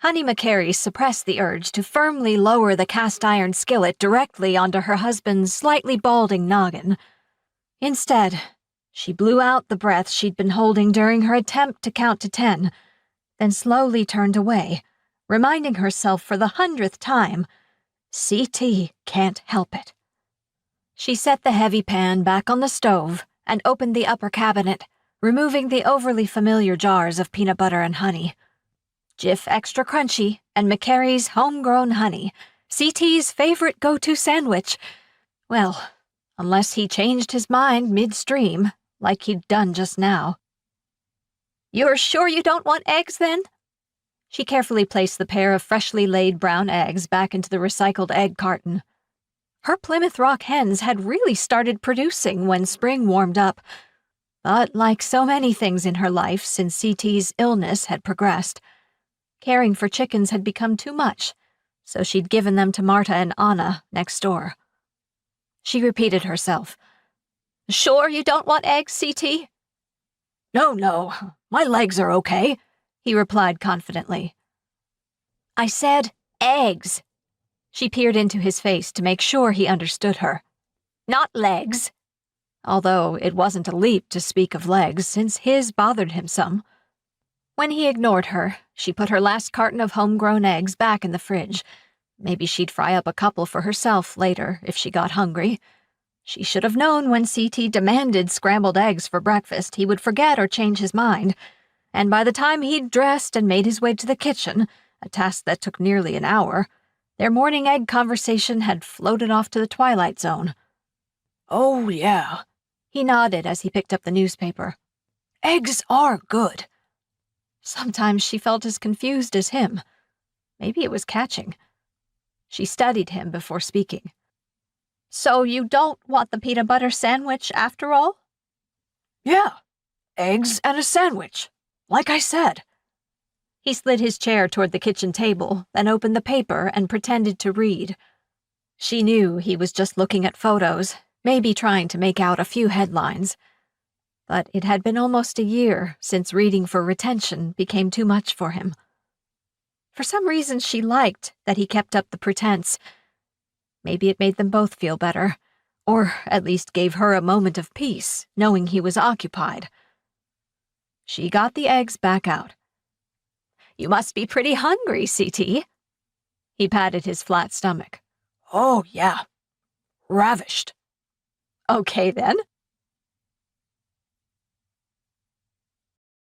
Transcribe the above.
Honey McKerry suppressed the urge to firmly lower the cast-iron skillet directly onto her husband's slightly balding noggin. Instead, she blew out the breath she'd been holding during her attempt to count to 10, then slowly turned away, reminding herself for the 100th time, CT can't help it. She set the heavy pan back on the stove and opened the upper cabinet, removing the overly familiar jars of peanut butter and honey. Jif Extra Crunchy and McKerry's homegrown honey, CT's favorite go-to sandwich. Well, unless he changed his mind midstream, like he'd done just now. "You're sure you don't want eggs, then?" She carefully placed the pair of freshly laid brown eggs back into the recycled egg carton. Her Plymouth Rock hens had really started producing when spring warmed up, but like so many things in her life since CT's illness had progressed, caring for chickens had become too much, so she'd given them to Marta and Anna next door. She repeated herself. "Sure you don't want eggs, CT?" No, my legs are okay," he replied confidently. "I said eggs." She peered into his face to make sure he understood her. "Not legs." Although it wasn't a leap to speak of legs, since his bothered him some. When he ignored her, she put her last carton of homegrown eggs back in the fridge. Maybe she'd fry up a couple for herself later if she got hungry. She should have known when CT demanded scrambled eggs for breakfast he would forget or change his mind, and by the time he'd dressed and made his way to the kitchen, a task that took nearly an hour, their morning egg conversation had floated off to the twilight zone. "Oh, yeah," he nodded as he picked up the newspaper. "Eggs are good." Sometimes she felt as confused as him. Maybe it was catching. She studied him before speaking. "So you don't want the peanut butter sandwich after all?" "Yeah, eggs and a sandwich, like I said." He slid his chair toward the kitchen table, then opened the paper and pretended to read. She knew he was just looking at photos, maybe trying to make out a few headlines. But it had been almost a year since reading for retention became too much for him. For some reason she liked that he kept up the pretense. Maybe it made them both feel better, or at least gave her a moment of peace, knowing he was occupied. She got the eggs back out. "You must be pretty hungry, CT." He patted his flat stomach. "Oh, yeah. Ravished." "Okay, then.